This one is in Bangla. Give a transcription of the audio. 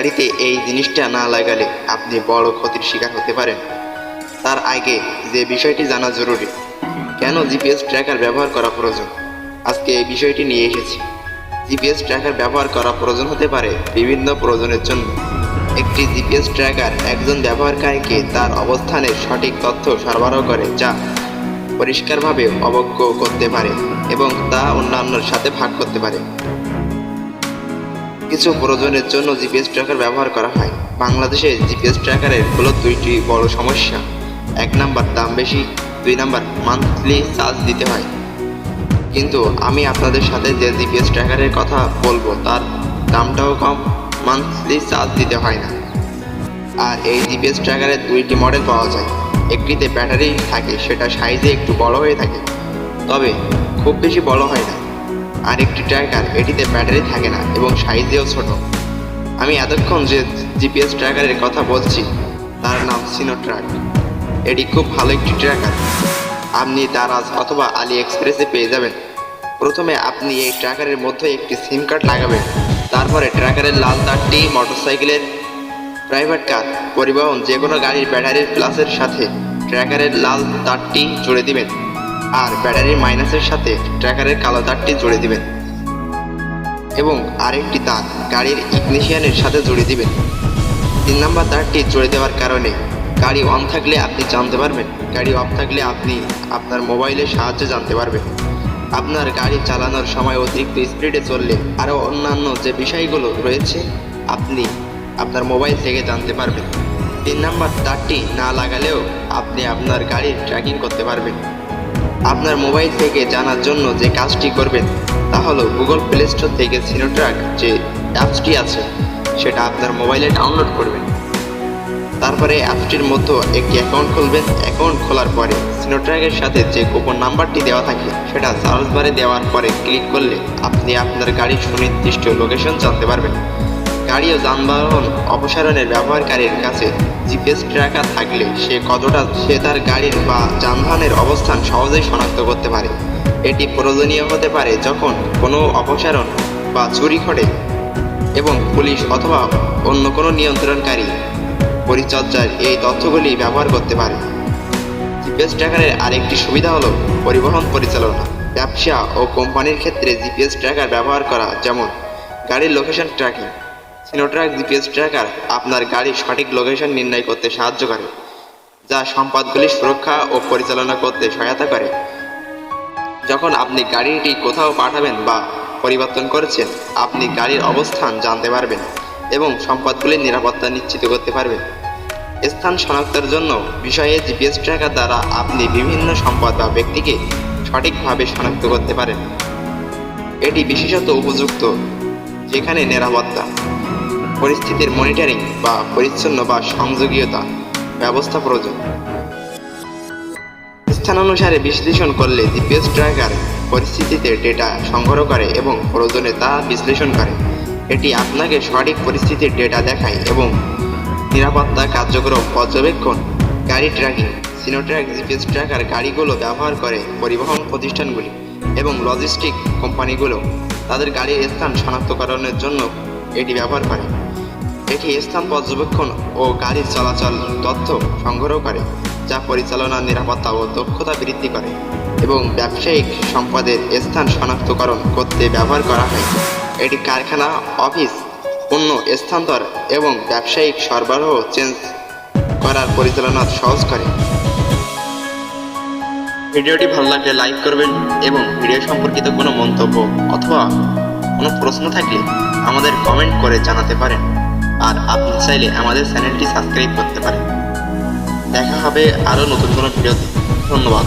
গাড়িতে এই জিনিসটা না লাগালে আপনি বড় ক্ষতির শিকার হতে পারেন। তার আগে যে বিষয়টি জানা জরুরি, কেন জিপিএস ট্র্যাকার ব্যবহার করা প্রয়োজন, আজকে এই বিষয়টি নিয়ে এসেছি। জিপিএস ট্র্যাকার ব্যবহার করা প্রয়োজন হতে পারে বিভিন্ন প্রয়োজনের জন্য। একটি জিপিএস ট্র্যাকার একজন ব্যবহারকারীকে তার অবস্থানের সঠিক তথ্য সরবরাহ করে, যা পরিষ্কারভাবে অবজ্ঞ করতে পারে এবং তা অন্যান্যের সাথে ভাগ করতে পারে। কিছু প্রয়োজনের জন্য জিপিএস ট্র্যাকার ব্যবহার করা হয়। বাংলাদেশে জিপিএস ট্র্যাকারের হলো দুইটি বড় সমস্যা। 1 নাম্বার, দাম বেশি। 2 নাম্বার, মান্থলি চার্জ দিতে হয়। কিন্তু আমি আপনাদের সাথে যে জিপিএস ট্র্যাকারের কথা বলবো তার দামটাও কম, মান্থলি চার্জ দিতে হয় না। আর এই জিপিএস ট্র্যাকারের 2টি মডেল পাওয়া যায়। একটিতে ব্যাটারি থাকে, সেটা সাইজে একটু বড় হয়ে থাকে, তবে খুব বেশি বড় হয় না। আর একটি ট্র্যাকার, এটিতে ব্যাটারি থাকে না এবং সাইজেও ছোট। আমি এতক্ষণ যে জিপিএস ট্র্যাকারের কথা বলছি তার নাম সিনোট্রাক। এটি খুব ভালো একটি ট্র্যাকার, আপনি দারাজ অথবা আলি এক্সপ্রেসে পেয়ে যাবেন। প্রথমে আপনি এই ট্র্যাকারের মধ্যে একটি সিম কার্ড লাগাবেন। তারপরে ট্র্যাকারের লাল তারটি মোটরসাইকেলের, প্রাইভেট কার, পরিবহন যে কোনো গাড়ির ব্যাটারির প্লাসের সাথে ট্র্যাকারের লাল তারটি জুড়ে দিবেন, আর ব্যাটারির মাইনাসের সাথে ট্র্যাকারের কালো তারটি জুড়ে দিবেন এবং আরেকটি তার গাড়ির ইগনিশিয়ানের সাথে জুড়ে দিবেন। 3 নাম্বার তারটি জুড়ে দেওয়ার কারণে গাড়ি অন থাকলে আপনি জানতে পারবেন, গাড়ি অফ থাকলে আপনি আপনার মোবাইলের সাহায্যে জানতে পারবেন। আপনার গাড়ি চালানোর সময় অতিরিক্ত স্পিডে চললে আরও অন্যান্য যে বিষয়গুলো রয়েছে আপনি আপনার মোবাইল থেকে জানতে পারবেন। 3 নাম্বার তারটি না লাগালেও আপনি আপনার গাড়ির ট্র্যাকিং করতে পারবেন। আপনার মোবাইল থেকে জানার জন্য যে কাজটি করবেন তা হলো গুগল প্লে স্টোর থেকে সিনোট্রাক যে অ্যাপসটি আছে সেটা আপনার মোবাইলে ডাউনলোড করবেন। তারপরে অ্যাপসটির মধ্যে একটি অ্যাকাউন্ট খুলবেন। অ্যাকাউন্ট খোলার পরে সিনোট্রাকের সাথে যে গোপন নাম্বারটি দেওয়া থাকে সেটা সার্চ বারে দেওয়ার পরে ক্লিক করলে আপনি আপনার গাড়ির সুনির্দিষ্ট লোকেশন জানতে পারবেন। গাড়ি ও যানবাহন অপসারণের ব্যবহারকারীর কাছে জিপিএস ট্র্যাকার থাকলে সে তার গাড়ির বা যানবাহনের অবস্থান সহজেই শনাক্ত করতে পারে। এটি প্রয়োজনীয় হতে পারে যখন কোনো অপসারণ বা চুরি ঘটে এবং পুলিশ অথবা অন্য কোনো নিয়ন্ত্রণকারী পরিচর্যায় এই তথ্যগুলি ব্যবহার করতে পারে। জিপিএস ট্র্যাকারের আরেকটি সুবিধা হলো পরিবহন পরিচালনা, ব্যবসা ও কোম্পানির ক্ষেত্রে জিপিএস ট্র্যাকার ব্যবহার করা, যেমন গাড়ির লোকেশন ট্র্যাকিং। সিনোট্রাক জিপিএস ট্র্যাকার আপনার গাড়ির সঠিক লোকেশন নির্ণয় করতে সাহায্য করে, যা সম্পদগুলি সুরক্ষা ও পরিচালনা করতে সহায়তা করে। যখন আপনি গাড়িটি কোথাও পাঠাবেন বা পরিবর্তন করেছেন, আপনি গাড়ির অবস্থান জানতে পারবেন এবং সম্পদগুলির নিরাপত্তা নিশ্চিত করতে পারবেন। স্থান শনাক্তের জন্য বিষয়ে জিপিএস ট্র্যাকার দ্বারা আপনি বিভিন্ন সম্পদ বা ব্যক্তিকে সঠিকভাবে শনাক্ত করতে পারেন। এটি বিশেষত উপযুক্ত যেখানে নিরাপত্তা পরিস্থিতির মনিটরিং বা পরিচ্ছন্ন বা সংযোগীয়তা ব্যবস্থা প্রয়োজন। স্থানানুসারে বিশ্লেষণ করলে জিপিএস ট্র্যাকার পরিস্থিতিতে ডেটা সংগ্রহ করে এবং প্রয়োজনে তা বিশ্লেষণ করে। এটি আপনাকে সঠিক পরিস্থিতির ডেটা দেখায় এবং নিরাপত্তা কার্যক্রম পর্যবেক্ষণ। গাড়ি ট্র্যাকিং। সিনোট্রাক জিপিএস ট্র্যাকার গাড়িগুলো ব্যবহার করে পরিবহন প্রতিষ্ঠানগুলি এবং লজিস্টিক কোম্পানিগুলো তাদের গাড়ির স্থান শনাক্তকরণের জন্য এটি ব্যবহার করে। এটি স্থান পর্যবেক্ষণ ও গাড়ির চলাচল তথ্য সংগ্রহ করে, যা পরিচালনার নিরাপত্তা ও দক্ষতা বৃদ্ধি করে এবং ব্যবসায়িক সম্পদের স্থান শনাক্তকরণ করতে ব্যবহার করা হয়। এটি কারখানা, অফিস, পণ্য স্থানান্তর এবং ব্যবসায়িক সরবরাহ চেঞ্জ করার পরিচালনা সহজ করে। ভিডিওটি ভালো লাগলে লাইক করবেন এবং ভিডিও সম্পর্কিত কোনো মন্তব্য অথবা কোনো প্রশ্ন থাকলে আমাদের কমেন্ট করে জানাতে পারেন। আর আপনি চাইলে আমাদের চ্যানেলটি সাবস্ক্রাইব করতে পারেন। দেখা হবে আরও নতুন কোনো ভিডিওতে। ধন্যবাদ।